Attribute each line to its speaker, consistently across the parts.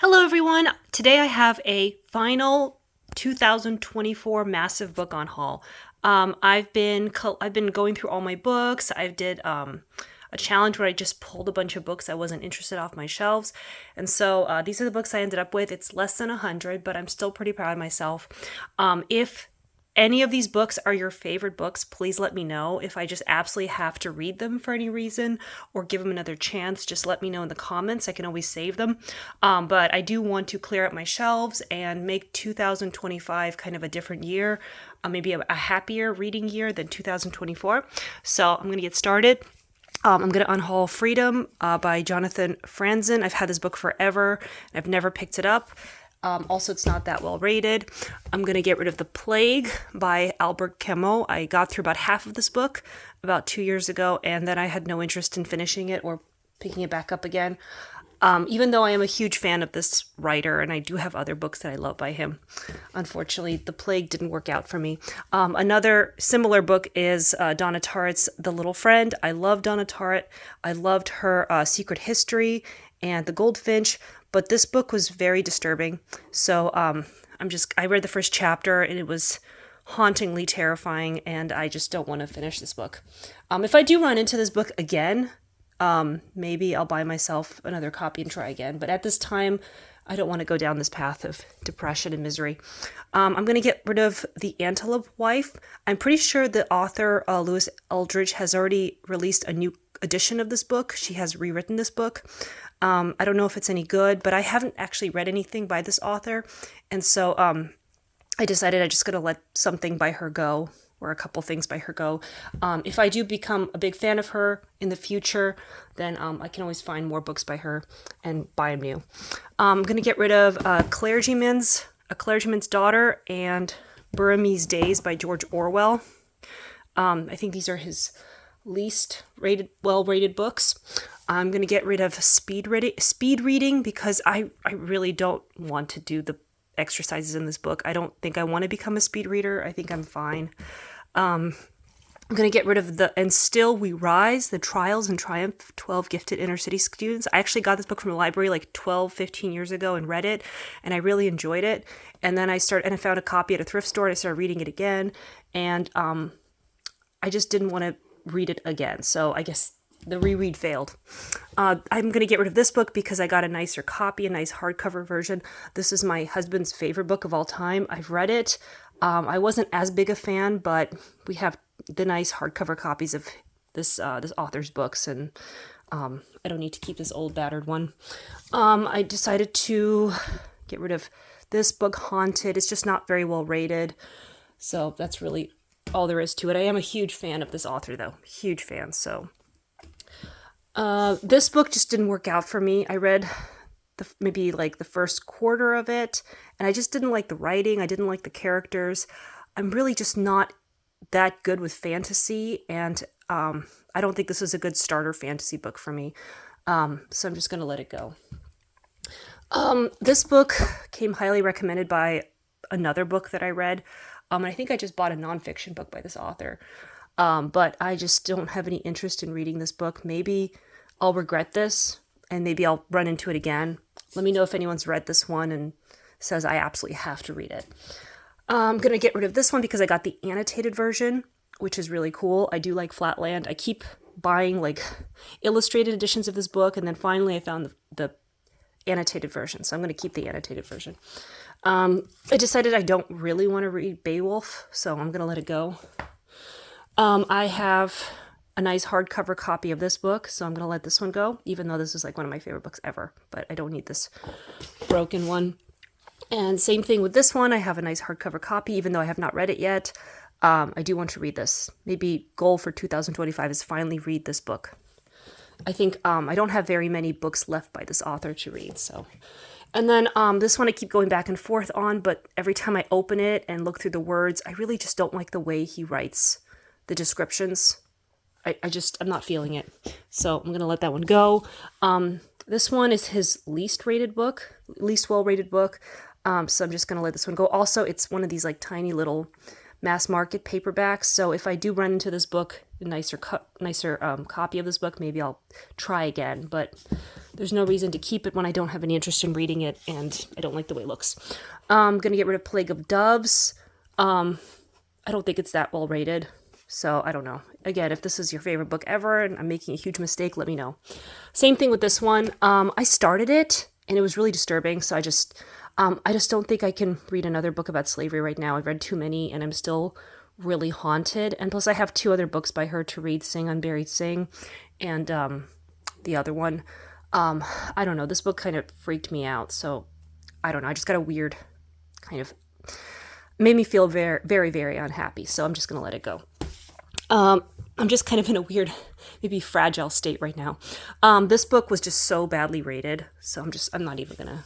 Speaker 1: Hello everyone! Today I have a final 2024 massive book on haul. I've been going through all my books. I did a challenge where I just pulled a bunch of books I wasn't interested off my shelves, and so these are the books I ended up with. It's less than 100, but I'm still pretty proud of myself. If any of these books are your favorite books, please let me know. If I just absolutely have to read them for any reason or give them another chance, just let me know in the comments. I can always save them. But I do want to clear up my shelves and make 2025 kind of a different year, maybe a happier reading year than 2024. So I'm going to get started. I'm going to unhaul Freedom by Jonathan Franzen. I've had this book forever. I've never picked it up. Also, it's not that well rated. I'm going to get rid of The Plague by Albert Camus. I got through about half of this book about 2 years ago, and then I had no interest in finishing it or picking it back up again. Even though I am a huge fan of this writer, and I do have other books that I love by him. Unfortunately, The Plague didn't work out for me. Another similar book is Donna Tartt's The Little Friend. I love Donna Tartt. I loved her Secret History and The Goldfinch, but this book was very disturbing. So I read the first chapter and it was hauntingly terrifying, and I just don't want to finish this book. If I do run into this book again, maybe I'll buy myself another copy and try again. But at this time, I don't want to go down this path of depression and misery. I'm going to get rid of The Antelope Wife. I'm pretty sure the author, Louise Eldridge, has already released a new edition of this book. She has rewritten this book. I don't know if it's any good, but I haven't actually read anything by this author. And so I decided I'm just going to let something by her go, or a couple things by her go. If I do become a big fan of her in the future, then I can always find more books by her and buy them new. I'm going to get rid of A Clergyman's Daughter and Burmese Days by George Orwell. I think these are his least well-rated books. I'm going to get rid of speed reading because I really don't want to do the exercises in this book. I don't think I want to become a speed reader. I think I'm fine. I'm going to get rid of And Still We Rise, The Trials and Triumph of 12 Gifted Inner City Students. I actually got this book from the library like 12, 15 years ago and read it, and I really enjoyed it. And then I found a copy at a thrift store, and I started reading it again, and I just didn't want to read it again. So I guess the reread failed. I'm going to get rid of this book because I got a nicer copy, a nice hardcover version. This is my husband's favorite book of all time. I've read it. I wasn't as big a fan, but we have the nice hardcover copies of this author's books, and I don't need to keep this old battered one. I decided to get rid of this book, Haunted. It's just not very well rated, so that's really all there is to it. I am a huge fan of this author, though. Huge fan, so... this book just didn't work out for me. I read maybe like the first quarter of it, and I just didn't like the writing. I didn't like the characters. I'm really just not that good with fantasy, and I don't think this is a good starter fantasy book for me. So I'm just going to let it go. This book came highly recommended by another book that I read, and I think I just bought a nonfiction book by this author. But I just don't have any interest in reading this book. Maybe I'll regret this, and maybe I'll run into it again. Let me know if anyone's read this one and says I absolutely have to read it. I'm going to get rid of this one because I got the annotated version, which is really cool. I do like Flatland. I keep buying like illustrated editions of this book, and then finally I found the annotated version, so I'm going to keep the annotated version. I decided I don't really want to read Beowulf, so I'm going to let it go. I have a nice hardcover copy of this book, so I'm going to let this one go, even though this is like one of my favorite books ever, but I don't need this broken one. And same thing with this one. I have a nice hardcover copy, even though I have not read it yet. I do want to read this. Maybe goal for 2025 is finally read this book. I think I don't have very many books left by this author to read, so... And then this one I keep going back and forth on, but every time I open it and look through the words, I really just don't like the way he writes the descriptions. I'm not feeling it. So I'm going to let that one go. This one is his least well-rated book. So I'm just going to let this one go. Also, it's one of these like tiny little mass market paperbacks. So if I do run into this book, a nicer copy of this book, maybe I'll try again. But there's no reason to keep it when I don't have any interest in reading it, and I don't like the way it looks. I'm gonna get rid of Plague of Doves. I don't think it's that well rated, so I don't know. Again, if this is your favorite book ever and I'm making a huge mistake, let me know. Same thing with this one. I started it and it was really disturbing, so I just don't think I can read another book about slavery right now. I've read too many and I'm still really haunted. And plus I have 2 other books by her to read, Sing Unburied Sing and the other one. I don't know. This book kind of freaked me out, so I don't know. I just got a weird kind of made me feel very, very, very unhappy. So I'm just going to let it go. I'm just kind of in a weird, maybe fragile state right now. This book was just so badly rated. So I'm not even going to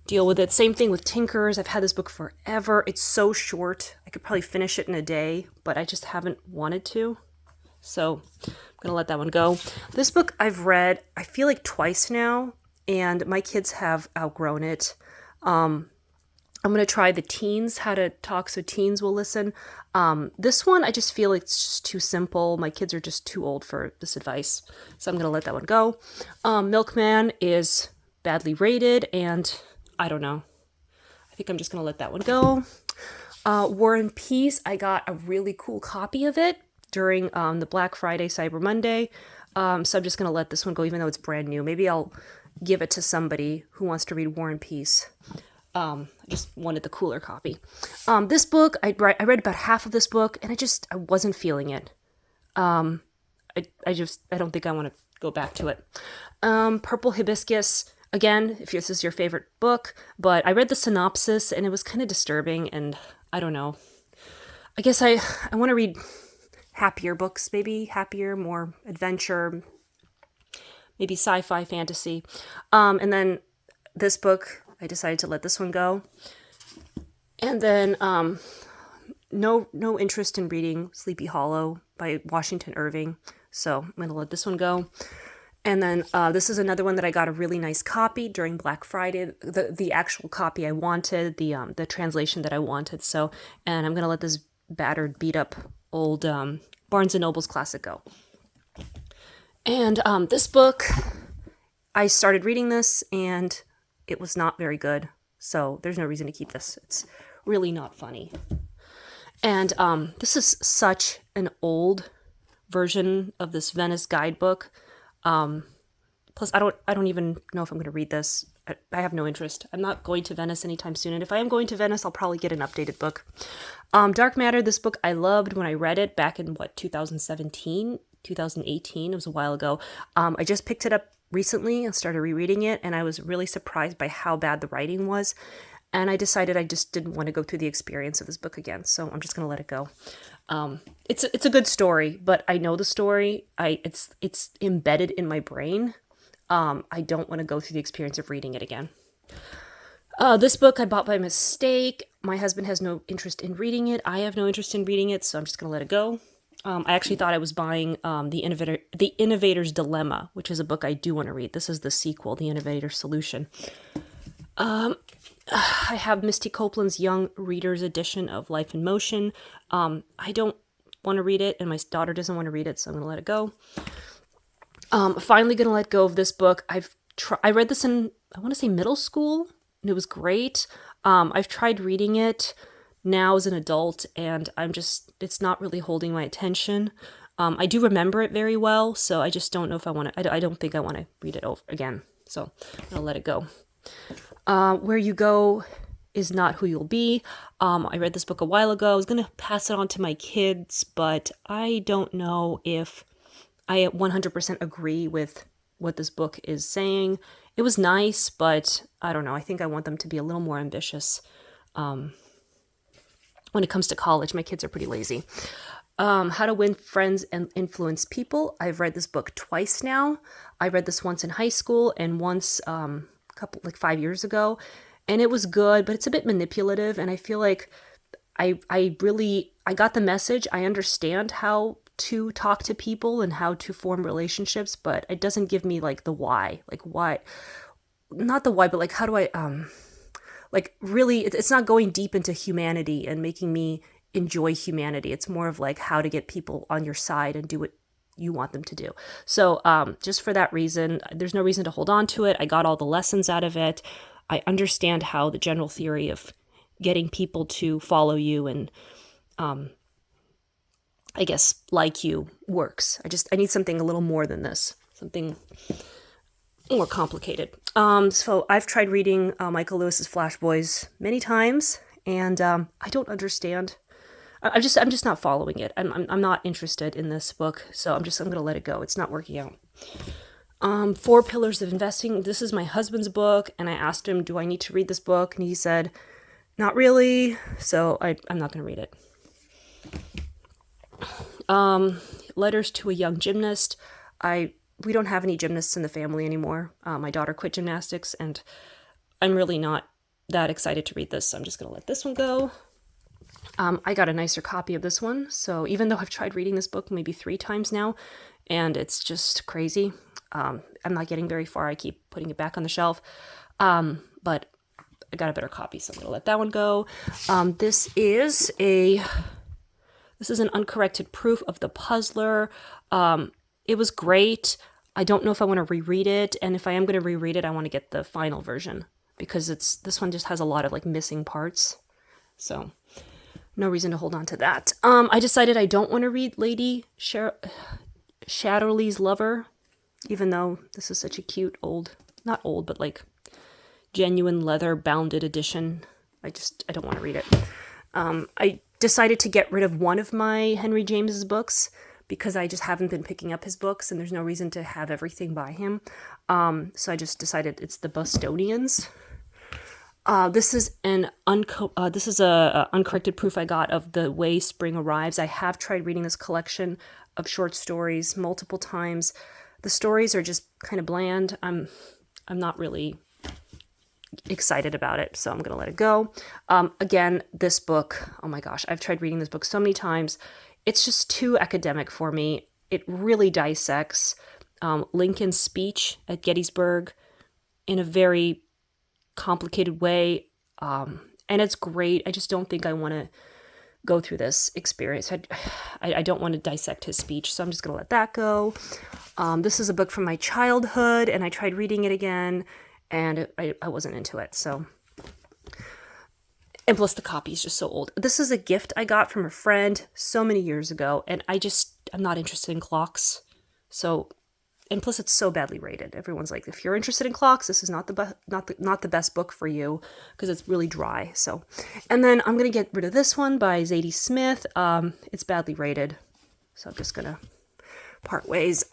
Speaker 1: deal with it. Same thing with Tinkers. I've had this book forever. It's so short. I could probably finish it in a day, but I just haven't wanted to. So I'm going to let that one go. This book I've read, I feel like twice now, and my kids have outgrown it. I'm going to try The Teens, How to Talk So Teens Will Listen. This one, I just feel like it's just too simple. My kids are just too old for this advice. So I'm going to let that one go. Milkman is badly rated, and I don't know. I think I'm just going to let that one go. War and Peace, I got a really cool copy of it during the Black Friday, Cyber Monday. So I'm just going to let this one go, even though it's brand new. Maybe I'll give it to somebody who wants to read War and Peace. I just wanted the cooler copy. This book, I read about half of this book, and I wasn't feeling it. I don't think I want to go back to it. Purple Hibiscus, again, if this is your favorite book, but I read the synopsis, and it was kind of disturbing, and I don't know. I guess I want to read happier books, maybe happier, more adventure, maybe sci-fi, fantasy. And then this book, I decided to let this one go. And then no interest in reading Sleepy Hollow by Washington Irving. So I'm going to let this one go. And then this is another one that I got a really nice copy during Black Friday, the actual copy I wanted, the translation that I wanted. So, and I'm going to let this battered, beat up old Barnes & Noble's classic go. And this book, I started reading this and it was not very good. So there's no reason to keep this. It's really not funny. And this is such an old version of this Venice guidebook. Plus, I don't even know if I'm going to read this. I have no interest. I'm not going to Venice anytime soon. And if I am going to Venice, I'll probably get an updated book. Dark Matter, this book I loved when I read it back in, 2017, 2018. It was a while ago. I just picked it up recently and started rereading it, and I was really surprised by how bad the writing was. And I decided I just didn't want to go through the experience of this book again, so I'm just going to let it go. It's a good story, but I know the story. It's embedded in my brain. I don't want to go through the experience of reading it again. This book I bought by mistake. My husband has no interest in reading it. I have no interest in reading it, so I'm just going to let it go. I actually thought I was buying The Innovator's Dilemma, which is a book I do want to read. This is the sequel, The Innovator's Solution. I have Misty Copeland's Young Reader's edition of Life in Motion. I don't want to read it, and my daughter doesn't want to read it, so I'm going to let it go. Finally going to let go of this book. I read this in, I want to say middle school, and it was great. I've tried reading it now as an adult, and it's not really holding my attention. I do remember it very well, so I just don't know if I want to, I don't think I want to read it over again. So I'll let it go. Where You Go Is Not Who You'll Be. I read this book a while ago. I was going to pass it on to my kids, but I don't know if I 100% agree with what this book is saying. It was nice, but I don't know. I think I want them to be a little more ambitious. When it comes to college, my kids are pretty lazy. How to Win Friends and Influence People. I've read this book twice now. I read this once in high school and once 5 years ago, and it was good, but it's a bit manipulative, and I feel like I got the message. I understand how to talk to people and how to form relationships, but it doesn't give me the why. Why, not the why, but how do I really, it's not going deep into humanity and making me enjoy humanity. It's more of like how to get people on your side and do what you want them to do. So just for that reason, there's no reason to hold on to it. I got all the lessons out of it. I understand how the general theory of getting people to follow you and I guess like you works. I need something a little more than this, something more complicated. So I've tried reading Michael Lewis's Flash Boys many times, and I don't understand. I'm just not following it. I'm not interested in this book, so I'm going to let it go. It's not working out. 4 Pillars of Investing. This is my husband's book, and I asked him, do I need to read this book? And he said, not really, so I'm not going to read it. Letters to a Young Gymnast. We don't have any gymnasts in the family anymore. My daughter quit gymnastics, and I'm really not that excited to read this, so I'm just going to let this one go. I got a nicer copy of this one, so even though I've tried reading this book maybe 3 times now, and it's just crazy, I'm not getting very far. I keep putting it back on the shelf, but I got a better copy, so I'm going to let that one go. This is an uncorrected proof of The Puzzler. It was great. I don't know if I want to reread it, and if I am going to reread it, I want to get the final version, because this one just has a lot of like missing parts, so no reason to hold on to that. I decided I don't want to read Lady Chatterley's Lover, even though this is such a cute not old, but like genuine leather bounded edition. I don't want to read it. I decided to get rid of one of my Henry James's books because I just haven't been picking up his books, and there's no reason to have everything by him. So I just decided it's The Bostonians. This is a uncorrected proof I got of The Way Spring Arrives. I have tried reading this collection of short stories multiple times. The stories are just kind of bland. I'm not really excited about it, so I'm gonna let it go. Again, this book, oh my gosh, I've tried reading this book so many times. It's just too academic for me. It really dissects Lincoln's speech at Gettysburg in a very complicated way, and it's great. I just don't think I want to go through this experience. I don't want to dissect his speech, so I'm just gonna let that go. This is a book from my childhood, and I tried reading it again, and I wasn't into it. So, and plus the copy is just so old. This is a gift I got from a friend so many years ago, and I'm not interested in clocks. So, and plus it's so badly rated. Everyone's like, if you're interested in clocks, this is not the best book for you, because it's really dry. So, and then I'm gonna get rid of this one by Zadie Smith. It's badly rated, so I'm just gonna part ways.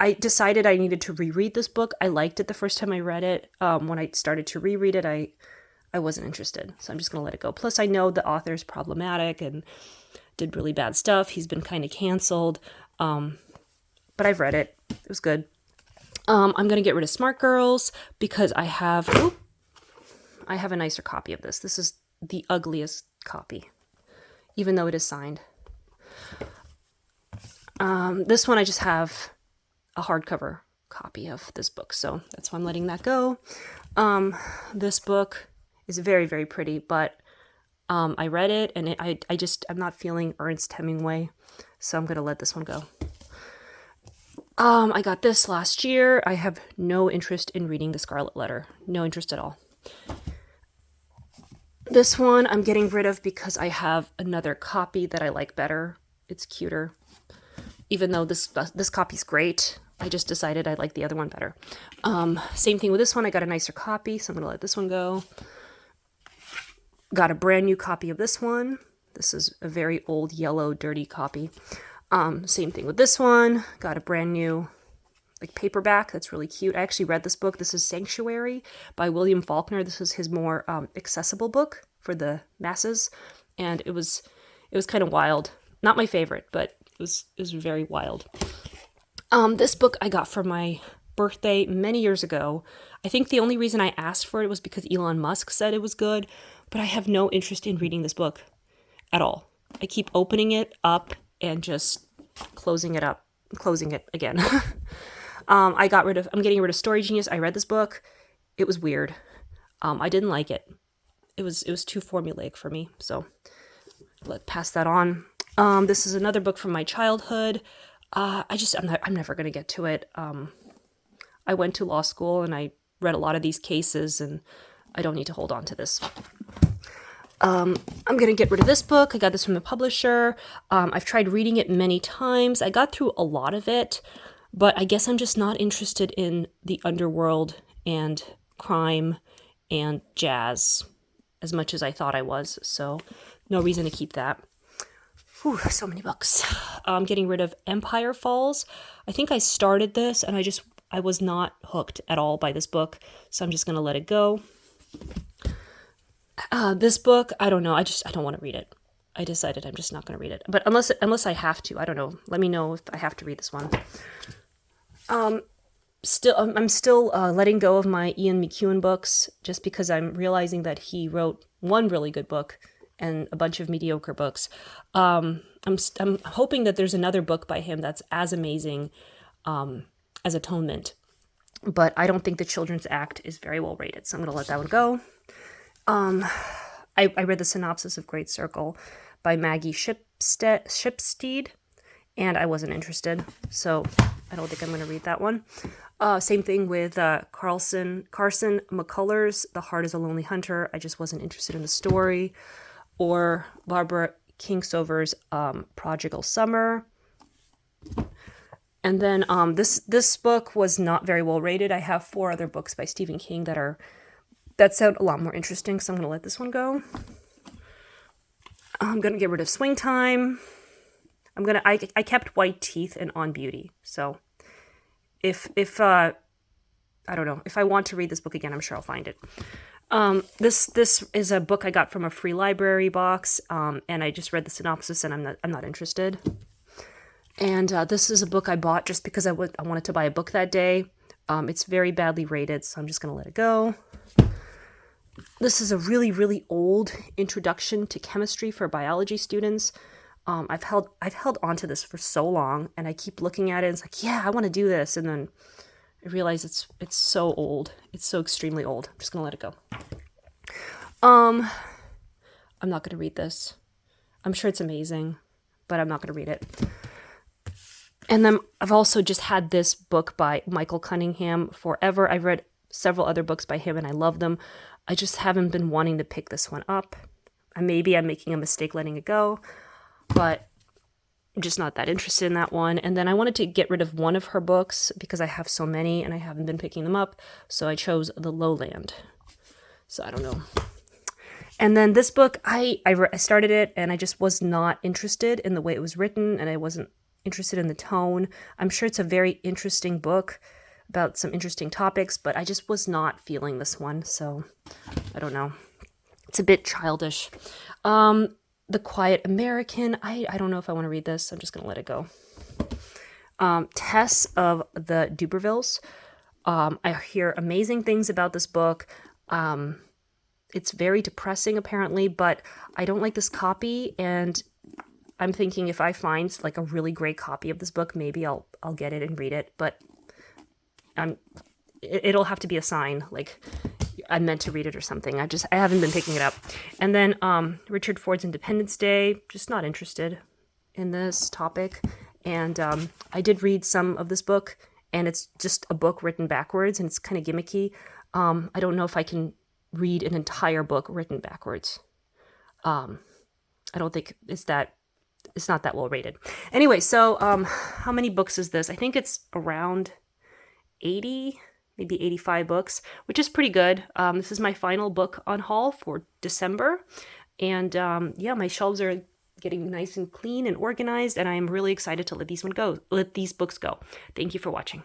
Speaker 1: I decided I needed to reread this book. I liked it the first time I read it. When I started to reread it, I wasn't interested, so I'm just gonna let it go. Plus, I know the author's problematic and did really bad stuff. He's been kind of canceled. But I've read it. It was good. I'm going to get rid of Smart Girls because I have a nicer copy of this. This is the ugliest copy, even though it is signed. This one I just have a hardcover copy of this book, so that's why I'm letting that go. This book is very, very pretty, but I read it, and I'm not feeling Ernest Hemingway, so I'm going to let this one go. I got this last year. I have no interest in reading The Scarlet Letter. No interest at all. This one I'm getting rid of because I have another copy that I like better. It's cuter. Even though this copy's great, I just decided I like the other one better. Same thing with this one. I got a nicer copy, so I'm going to let this one go. Got a brand new copy of this one. This is a very old, yellow, dirty copy. Same thing with this one. Got a brand new paperback that's really cute. I actually read this book. This is Sanctuary by William Faulkner. This is his more accessible book for the masses, and it was kind of wild. Not my favorite, but it was very wild. This book I got for my birthday many years ago. I think the only reason I asked for it was because Elon Musk said it was good, but I have no interest in reading this book at all. I keep opening it up and just closing it again. I'm getting rid of Story Genius. I read this book. It was weird. I didn't like it. It was too formulaic for me. So pass that on. This is another book from my childhood. I'm never going to get to it. I went to law school and I read a lot of these cases, and I don't need to hold on to this. I'm going to get rid of this book. I got this from the publisher. I've tried reading it many times. I got through a lot of it, but I guess I'm just not interested in the underworld and crime and jazz as much as I thought I was. So no reason to keep that. Whew, so many books. I'm getting rid of Empire Falls. I think I started this and I was not hooked at all by this book. So I'm just going to let it go. This book, I don't know. I don't want to read it. I decided I'm just not going to read it. But unless I have to, I don't know. Let me know if I have to read this one. I'm still letting go of my Ian McEwan books just because I'm realizing that he wrote one really good book and a bunch of mediocre books. I'm hoping that there's another book by him that's as amazing as Atonement. But I don't think The Children's Act is very well rated, so I'm going to let that one go. I read the synopsis of Great Circle by Maggie Shipstead, and I wasn't interested, so I don't think I'm going to read that one. Same thing with Carson McCullers' The Heart is a Lonely Hunter. I just wasn't interested in the story. Or Barbara Kingsolver's Prodigal Summer. And then this book was not very well rated. I have 4 other books by Stephen King that sound a lot more interesting, so I'm going to let this one go. I'm going to get rid of Swing Time. I kept White Teeth and On Beauty. So if I don't know, if I want to read this book again, I'm sure I'll find it. This is a book I got from a free library box, and I just read the synopsis, and I'm not interested. And this is a book I bought just because I wanted to buy a book that day. It's very badly rated, so I'm just going to let it go. This is a really, really old introduction to chemistry for biology students. I've held onto this for so long, and I keep looking at it. And it's like, yeah, I want to do this, and then I realize it's so old. It's so extremely old. I'm just gonna let it go. I'm not gonna read this. I'm sure it's amazing, but I'm not gonna read it. And then I've also just had this book by Michael Cunningham forever. I've read several other books by him, and I love them. I just haven't been wanting to pick this one up. Maybe I'm making a mistake letting it go, but I'm just not that interested in that one. And then I wanted to get rid of one of her books because I have so many and I haven't been picking them up. So I chose The Lowland. So I don't know. And then this book, I started it and I just was not interested in the way it was written, and I wasn't interested in the tone. I'm sure it's a very interesting book about some interesting topics, but I just was not feeling this one. So I don't know. It's a bit childish. The Quiet American. I don't know if I want to read this. I'm just going to let it go. Tess of the Dubervilles. I hear amazing things about this book. It's very depressing, apparently, but I don't like this copy, and I'm thinking if I find like a really great copy of this book, maybe I'll get it and read it, but it'll have to be a sign, like I'm meant to read it or something. I haven't been picking it up. And then Richard Ford's Independence Day, just not interested in this topic. And I did read some of this book, and it's just a book written backwards, and it's kind of gimmicky. I don't know if I can read an entire book written backwards. I don't think it's not that well rated. Anyway, so how many books is this? I think it's around 80, maybe 85 books, which is pretty good. This is my final book on haul for December. And yeah, my shelves are getting nice and clean and organized, and I am really excited to let these books go. Thank you for watching.